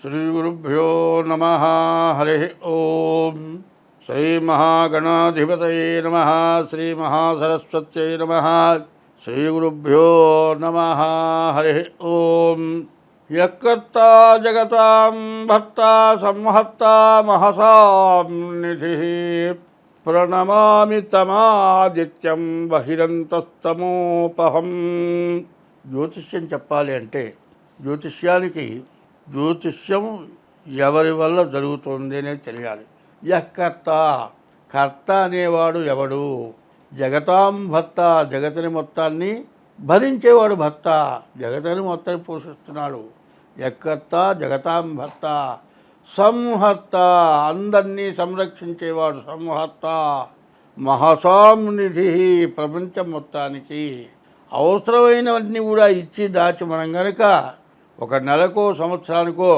శ్రీగురుభ్యో నమ. హరి ఓం. శ్రీమహాగణాధిపతయే నమ. శ్రీమహాసరస్వత్యై నమ. శ్రీగురుభ్యో నమ. హరి ఓం. యకర్తా జగతాం భర్తా సంహర్తా మహసాం నిధి ప్రణమామి తమాదిత్యం బహిరంతస్తమోపహం. జ్యోతిష్యం చెప్పాలి అంటే జ్యోతిష్యం ఎవరి వల్ల జరుగుతుంది అనేది తెలియాలి. యకర్త, కర్త అనేవాడు ఎవడు? జగతాం భర్త, జగతిని మొత్తాన్ని భరించేవాడు భర్త, జగతిని మొత్తాన్ని పోషిస్తున్నాడు. యకర్త జగతాం భర్త. సంహర్త, అందరినీ సంరక్షించేవాడు సంహర్త. మహసాం నిధి, ప్రపంచం మొత్తానికి అవసరమైనవన్నీ కూడా ఇచ్చి దాచి మనం కనుక ఒక నెలకో సంవత్సరానికో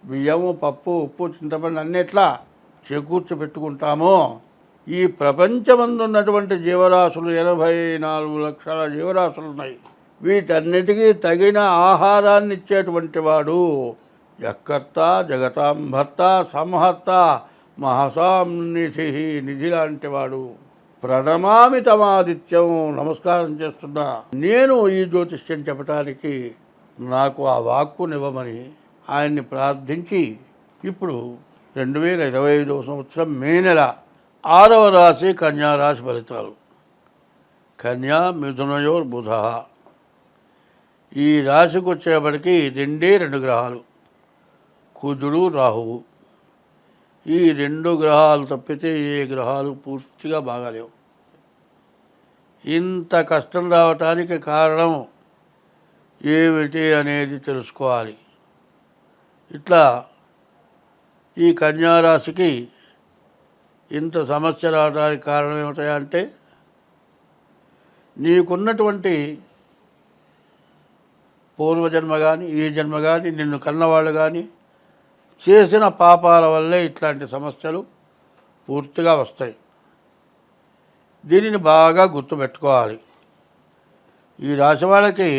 బియ్యము, పప్పు, ఉప్పు, చింతపండు అన్నిట్లా చేకూర్చి పెట్టుకుంటామో, ఈ ప్రపంచమందు ఉన్నటువంటి జీవరాశులు 84 లక్షల జీవరాశులు ఉన్నాయి. వీటన్నిటికీ తగిన ఆహారాన్ని ఇచ్చేటువంటి వాడు యకర్త జగతాం భర్త సంహర్త మహసాం నిధి, నిధి లాంటి వాడు. ప్రణమామి తమాదిత్యం, నమస్కారం చేస్తున్నా నేను ఈ జ్యోతిష్యం చెప్పటానికి నాకు ఆ వాక్కునివ్వమని ఆయన్ని ప్రార్థించి ఇప్పుడు 2025 సంవత్సరం మే నెల 6వ రాశి కన్యారాశి ఫలితాలు. కన్యా మిథునయోర్ బుధ. ఈ రాశికి వచ్చేప్పటికి 2 గ్రహాలు, కుజుడు రాహువు. ఈ 2 గ్రహాలు తప్పితే ఏ గ్రహాలు పూర్తిగా బాగాలేవు. ఇంత కష్టం రావటానికి కారణం ఏమిటి అనేది తెలుసుకోవాలి. ఇట్లా ఈ కన్యారాశికి ఇంత సమస్య రావడానికి కారణం ఏమిటంటే, నీకున్నటువంటి పూర్వజన్మ కానీ ఈ జన్మ కానీ నిన్ను కన్నవాళ్ళు కానీ చేసిన పాపాల వల్లే ఇట్లాంటి సమస్యలు పూర్తిగా వస్తాయి. దీనిని బాగా గుర్తుపెట్టుకోవాలి. ఈ రాశి వాళ్ళకి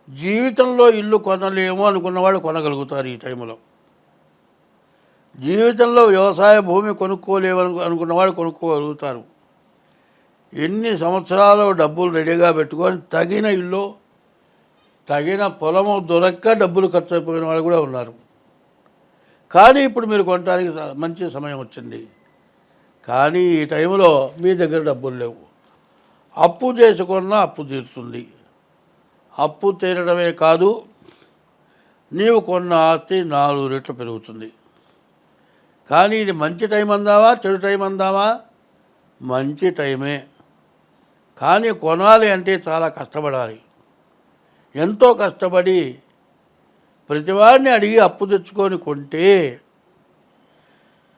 జీవితంలో ఇల్లు కొనలేము అనుకున్నవాళ్ళు కొనగలుగుతారు. ఈ టైంలో జీవితంలో వ్యవసాయ భూమి కొనుక్కోలేము అనుకున్నవాళ్ళు కొనుక్కోగలుగుతారు. ఎన్ని సంవత్సరాలు డబ్బులు రెడీగా పెట్టుకొని తగిన ఇల్లు, తగిన పొలము దొరక్క డబ్బులు ఖర్చు అయిపోయిన వాళ్ళు కూడా ఉన్నారు. కానీ ఇప్పుడు మీరు కొనడానికి మంచి సమయం వచ్చింది. కానీ ఈ టైంలో మీ దగ్గర డబ్బులు లేవు. అప్పు చేసుకున్నా అప్పు తీరుతుంది. అప్పు తీరడమే కాదు, నీవు కొన్న ఆస్తి 4 రెట్లు పెరుగుతుంది. కానీ ఇది మంచి టైం అందామా చెడు టైం అందామా? మంచి టైమే. కానీ కొనాలి అంటే చాలా కష్టపడాలి. ఎంతో కష్టపడి ప్రతివాడిని అడిగి అప్పు తెచ్చుకొని కొంటే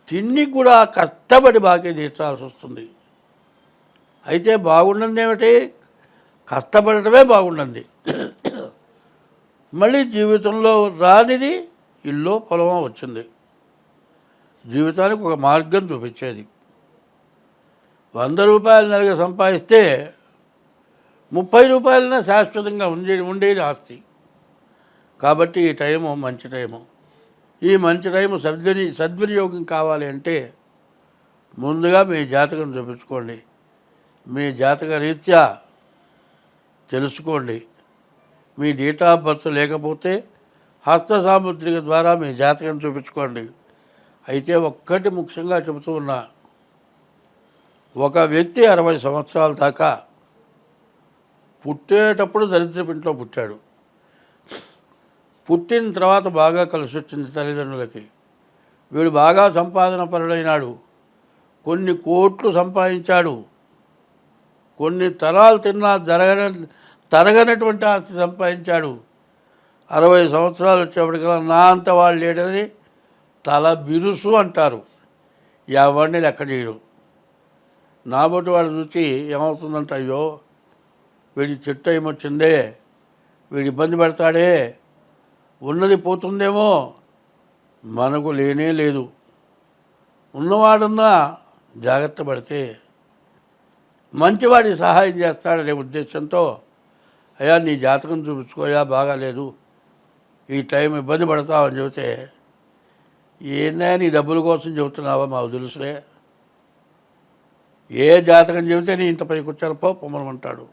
తిండి కూడా కష్టపడి బాకీ తీర్చాల్సి వస్తుంది. అయితే బాగుండదు ఏమిటి? కష్టపడటమే బాగుండండి. మళ్ళీ జీవితంలో రానిది ఇల్లు పొలమో వచ్చింది. జీవితానికి ఒక మార్గం చూపించేది. 100 రూపాయలు నెలగా సంపాదిస్తే 30 రూపాయలైనా శాశ్వతంగా ఉండేది ఆస్తి. కాబట్టి ఈ టైము మంచి టైము. ఈ మంచి టైము సద్వినియోగం కావాలి అంటే ముందుగా మీ జాతకం చూపించుకోండి. మీ జాతక రీత్యా తెలుసుకోండి. మీ డేట్ ఆఫ్ బర్త్ లేకపోతే హస్త సాముద్రిక ద్వారా మీ జాతకం చూపించుకోండి. అయితే ఒక్కటి ముఖ్యంగా చెబుతూ ఉన్నా, ఒక వ్యక్తి 60 సంవత్సరాల దాకా పుట్టేటప్పుడు దరిద్రపు ఇంట్లో పుట్టాడు. పుట్టిన తర్వాత బాగా కలిసి వచ్చింది తల్లిదండ్రులకి. వీడు బాగా సంపాదన పరుడైనాడు. కొన్ని కోట్లు సంపాదించాడు. కొన్ని తరాలు తిన్నా తరగనటువంటి ఆస్తి సంపాదించాడు. 60 సంవత్సరాలు వచ్చేప్పటికల్లా నా అంత వాళ్ళు లేడని తల బిరుసు అంటారు. ఎవరిని లెక్క చేయడు. నాబోటి వాడు చూసి ఏమవుతుందంటే, అయ్యో వీడి చెట్టు ఏమొచ్చిందే, వీడి ఇబ్బంది పెడతాడే, ఉన్నది పోతుందేమో. మనకు లేనే లేదు. ఉన్నవాడున్నా జాగ్రత్త పడితే మంచివాడి సహాయం చేస్తాడనే ఉద్దేశంతో, అయ్యా నీ జాతకం చూపించుకోయా బాగాలేదు, ఈ టైం ఇబ్బంది పడతామని చెబితే ఏందా నీ డబ్బుల కోసం చెబుతున్నావా మాకు తెలుసులే, ఏ జాతకం చెబితే నీ ఇంత పైకి వచ్చారు పొమ్మనమంటాడు.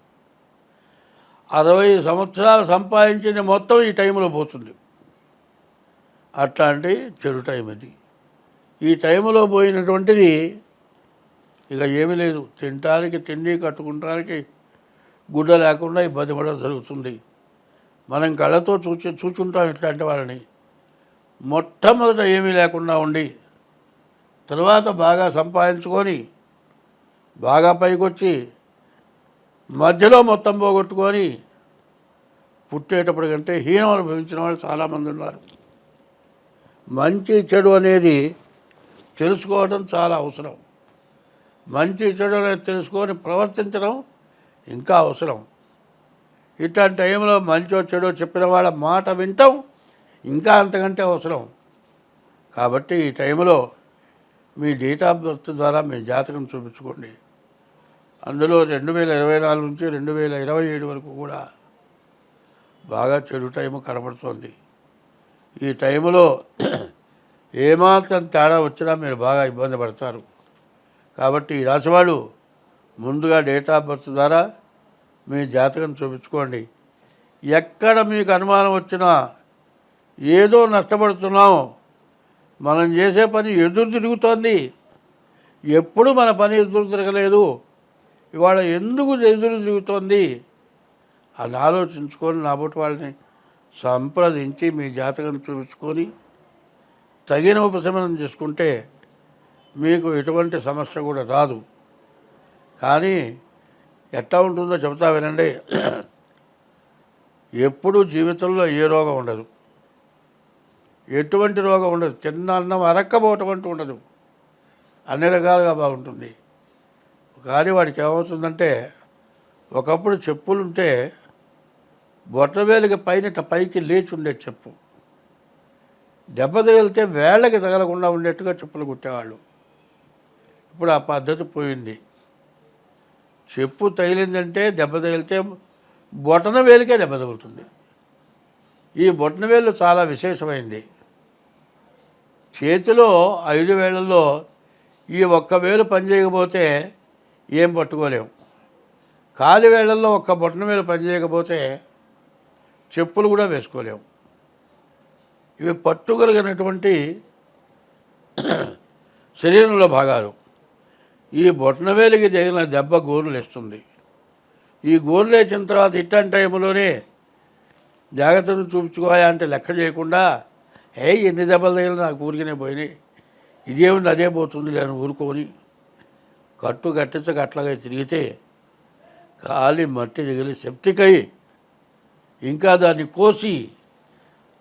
60 సంవత్సరాలు సంపాదించింది మొత్తం ఈ టైంలో పోతుంది. అట్లాంటి చెడు టైం ఇది. ఈ టైంలో పోయినటువంటిది ఇక ఏమీ లేదు. తినటానికి తిండి, కట్టుకుంటానికి గుడ్డ లేకుండా ఇబ్బంది పడడం జరుగుతుంది. మనం కళ్ళతో చూచుంటాం ఇట్లాంటి వాళ్ళని. మొట్టమొదట ఏమీ లేకుండా ఉండి తర్వాత బాగా సంపాదించుకొని బాగా పైకొచ్చి మధ్యలో మొత్తం పోగొట్టుకొని పుట్టేటప్పటికంటే హీనం అనుభవించిన వాళ్ళు చాలామంది ఉన్నారు. మంచి చెడు అనేది తెలుసుకోవడం చాలా అవసరం. మంచి చెడు అనేది తెలుసుకొని ప్రవర్తించడం ఇంకా అవసరం. ఇట్లాంటి టైంలో మంచో చెడో చెప్పిన వాళ్ళ మాట వింటాం ఇంకా అంతకంటే అవసరం. కాబట్టి ఈ టైంలో మీ డేట్ ఆఫ్ బర్త్ ద్వారా మీ జాతకం చూపించుకోండి. అందులో 2024 నుంచి 2027 వరకు కూడా బాగా చెడు టైము కనబడుతోంది. ఈ టైంలో ఏమాత్రం తేడా వచ్చినా మీరు బాగా ఇబ్బంది పడతారు. కాబట్టి ఈ రాశివాళ్ళు ముందుగా డేట్ ఆఫ్ బర్త్ ద్వారా మీ జాతకం చూపించుకోండి. ఎక్కడ మీకు అనుమానం వచ్చినా ఏదో నష్టపడుతున్నాం, మనం చేసే పని ఎదురు తిరుగుతోంది, ఎప్పుడు మన పని ఎదురు తిరగలేదు, ఇవాళ ఎందుకు ఎదురు తిరుగుతోంది అని ఆలోచించుకొని నాబోటి వాళ్ళని సంప్రదించి మీ జాతకం చూపించుకొని తగిన ఉపశమనం చేసుకుంటే మీకు ఎటువంటి సమస్య కూడా రాదు. కానీ ఎట్లా ఉంటుందో చెబుతా వినండి. ఎప్పుడూ జీవితంలో ఏ రోగం ఉండదు, ఎటువంటి రోగం ఉండదు. చిన్న అన్నం అరక్కపోవటం అంటూ ఉండదు, అన్ని రకాలుగా బాగుంటుంది. కానీ వాడికి ఏమవుతుందంటే ఒకప్పుడు చెప్పులుంటే బొట్టవేలికి పైకి లేచి ఉండే చెప్పు, దెబ్బ తగిలితే వేళ్ళకి తగలకుండా ఉండేట్టుగా చెప్పులు కుట్టేవాళ్ళు. ఇప్పుడు ఆ పద్ధతి పోయింది. చెప్పు తగిలిందంటే దెబ్బ తగిలితే బొటన వేలికే దెబ్బ తగులుతుంది. ఈ బొటన వేలు చాలా విశేషమైంది. చేతిలో 5 వేళ్లలో ఈ ఒక్క వేలు పనిచేయకపోతే ఏం పట్టుకోలేము. కాలి వేళ్లలో ఒక్క బొటన వేలు పనిచేయకపోతే చెప్పులు కూడా వేసుకోలేము. ఇవి పట్టుగలిగినటువంటి శరీరంలో భాగాలు. ఈ బొటనవేలికి తగిలిన దెబ్బ గోరులు వేస్తుంది. ఈ గోరులు వేసిన తర్వాత ఇట్లాంటి టైంలోనే జాగ్రత్తలు చూపించుకోయా అంటే లెక్క చేయకుండా ఎన్ని దెబ్బలు తగిలిన నాకు ఊరికనే పోయినాయి, ఇదేముంది అదే పోతుంది నేను ఊరుకొని కట్టు కట్టించక అట్లాగే తిరిగితే కాలి మట్టి తగిలి సెప్టిక్ అయ్యి ఇంకా దాన్ని కోసి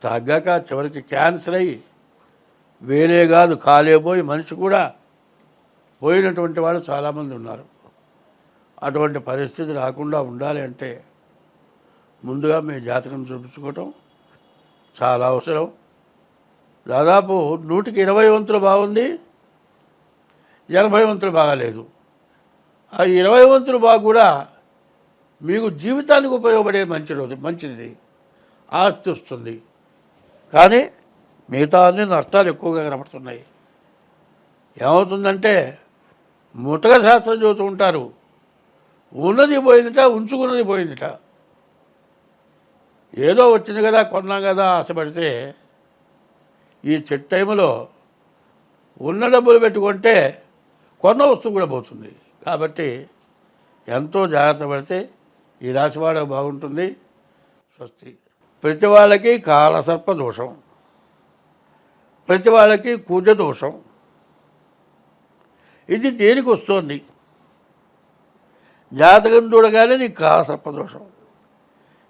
తగ్గక చివరికి క్యాన్సర్ అయ్యి వేరే కాదు కాలే పోయి మనిషి కూడా పోయినటువంటి వాళ్ళు చాలామంది ఉన్నారు. అటువంటి పరిస్థితి రాకుండా ఉండాలి అంటే ముందుగా మీ జాతకం చూపించుకోవటం చాలా అవసరం. దాదాపు 100కి 20 వంతులు బాగుంది, 80 వంతులు బాగాలేదు. ఆ 20 వంతులు బాగా కూడా మీకు జీవితానికి ఉపయోగపడే మంచిది, ఆస్తి వస్తుంది. కానీ మిగతా అన్ని నష్టాలు ఎక్కువగా కనపడుతున్నాయి. ఏమవుతుందంటే ముతక శాస్త్రం చూస్తూ ఉంటారు, ఉన్నది పోయిందిట, ఉంచుకున్నది పోయిందిట. ఏదో వచ్చింది కదా కొన్నాం కదా ఆశపడితే ఈ చెట్టు టైంలో ఉన్న డబ్బులు పెట్టుకుంటే కొన్న వస్తువు కూడా పోతుంది. కాబట్టి ఎంతో జాగ్రత్త పడితే ఈ రాశివాడకు బాగుంటుంది. స్వస్తి. ప్రతి వాళ్ళకి కాలసర్ప దోషం, ప్రతి వాళ్ళకి కుజ దోషం. ఇది దేనికి వస్తుంది? జాతకం చూడగానే నీకు కాలసర్పదోషం.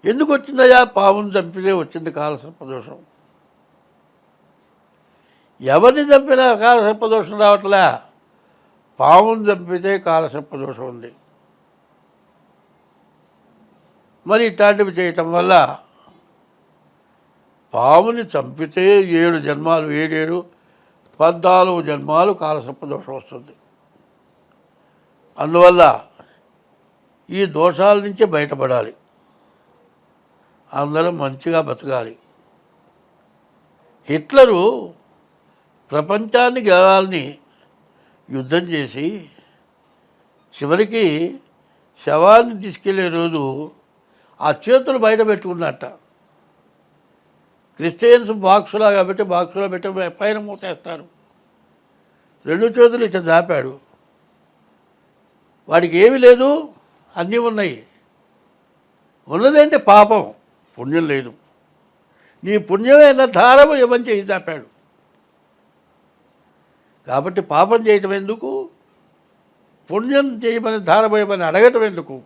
ఎందుకు వచ్చిందయ్యా? పావును చంపితే వచ్చింది కాలసర్పదోషం. ఎవరిని చంపినా కాలసర్పదోషం రావట్లే, పావును చంపితే కాలసర్పదోషం ఉంది. మరి ఇట్లాంటివి చేయటం వల్ల పావుని చంపితే 7 జన్మాలు 7 14 జన్మాలు కాలసర్పదోషం వస్తుంది. అందువల్ల ఈ దోషాల నుంచి బయటపడాలి, అందరం మంచిగా బతకాలి. హిట్లరు ప్రపంచాన్ని గెలవాలని యుద్ధం చేసి చివరికి శవాన్ని తీసుకెళ్లే రోజు ఆ చేతులు బయట పెట్టుకున్నట్ట. క్రిస్టియన్స్ బాక్సులా కాబట్టి బాక్సులో పెట్టి పైన మూతేస్తారు. 2 చేతులు ఇట్లా జాపాడు. వాడికి ఏమీ లేదు, అన్నీ ఉన్నాయి. ఉన్నదేంటే పాపం, పుణ్యం లేదు. నీ పుణ్యమైన ధారము ఏమని చేయి చాపాడు. కాబట్టి పాపం చేయటం ఎందుకు, పుణ్యం చేయమని ధారపోయమని అడగటం ఎందుకు?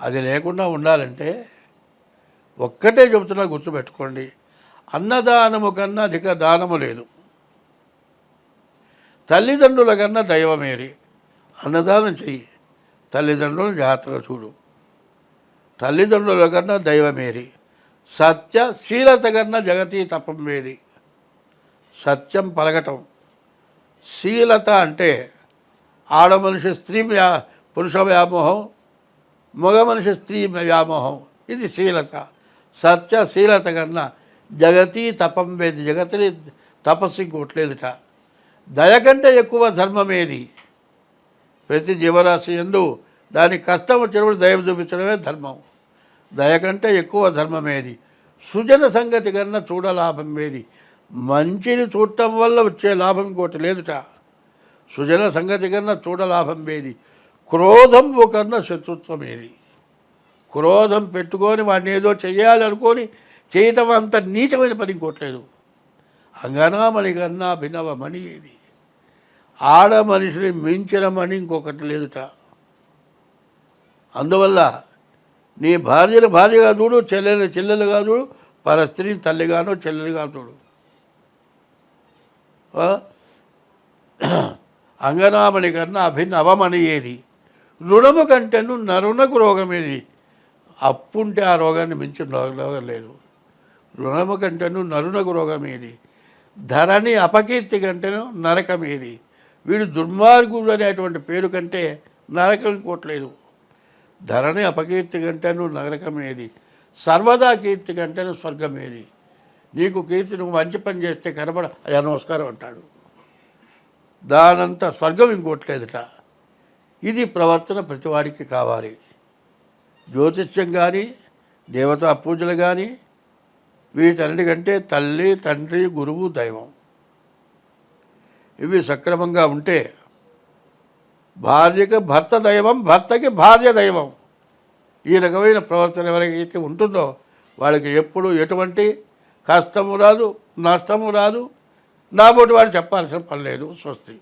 అది లేకుండా ఉండాలంటే ఒక్కటే చెబుతున్నా, గుర్తుపెట్టుకోండి, అన్నదానము కన్నా అధిక దానము లేదు. తల్లిదండ్రుల కన్నా దైవమేరి. అన్నదానం చెయ్యి, తల్లిదండ్రులను జాగ్రత్తగా చూడు. తల్లిదండ్రుల కన్నా దైవమేరి. సత్యశీలత కన్నా జగతి తపం వేరి. సత్యం పలకటం. శీలత అంటే ఆడ మనిషి స్త్రీ పురుష వ్యామోహం, మగ మనిషి స్త్రీ వ్యామోహం, ఇది శీలత. సత్యశీలత కన్నా జగతి తపం వేది. జగతిని తపస్సు ఇంకోట్లేదుట. దయ కంటే ఎక్కువ ధర్మమేది. ప్రతి జీవరాశి యందు దానికి కష్టం వచ్చినప్పుడు దయ చూపించడమే ధర్మం. దయ కంటే ఎక్కువ ధర్మమేది. సుజన సంగతి కన్నా చూడలాభం ఏది. మంచిని చూడటం వల్ల వచ్చే లాభం ఇంకోటి లేదుట. సుజన సంగతి కన్నా చూడలాభం ఏది. క్రోధంబు కన్నా శత్రుత్వం ఏది. క్రోధం పెట్టుకొని వాడిని ఏదో చెయ్యాలనుకొని చేయటం అంత నీచమైన పని ఇంకోట్లేదు. అంగనామణి కన్నా భిన్నవమణి ఏది. ఆడ మనిషిని మించిన మణి ఇంకొకటి లేదుట. అందువల్ల నీ భార్యను భార్యగా చూడు, చెల్లెలు చెల్లెలుగా చూడు, పర స్త్రీని తల్లిగానో చెల్లెలుగా చూడు. అంగనామణి కన్నా అభినవమణి ఏది. రుణము కంటేను నరునకు రోగం ఏది. అప్పుంటే ఆ రోగాన్ని మించిన రోగం లేదు. రుణము కంటేను నరునకు రోగం ఏది. ధరణి అపకీర్తి కంటేను నరకం ఏది. వీడు దుర్మార్గుడు అనేటువంటి పేరు కంటే నరకం ఇంకోట్లేదు. ధరణి అపకీర్తి కంటేను నరకం ఏది. సర్వదా కీర్తి కంటేను స్వర్గం ఏది. నీకు కీర్తి, నువ్వు మంచి పని చేస్తే కనబడ అయ్యా నమస్కారం అంటాడు. దానంతా స్వర్గం ఇంకోట్లేదుట. ఇది ప్రవర్తన ప్రతివాడికి కావాలి. జ్యోతిష్యం కానీ, దేవతా పూజలు కానీ, వీటన్నిటికంటే తల్లి, తండ్రి, గురువు, దైవం ఇవి సక్రమంగా ఉంటే భార్యకి భర్త దైవం, భర్తకి భార్య దైవం. ఈ రకమైన ప్రవర్తన ఎవరికైతే ఉంటుందో వాళ్ళకి ఎప్పుడు ఎటువంటి కష్టము రాదు, నష్టము రాదు. నాబోటి వాడు చెప్పాల్సిన పని లేదు. స్వస్తి.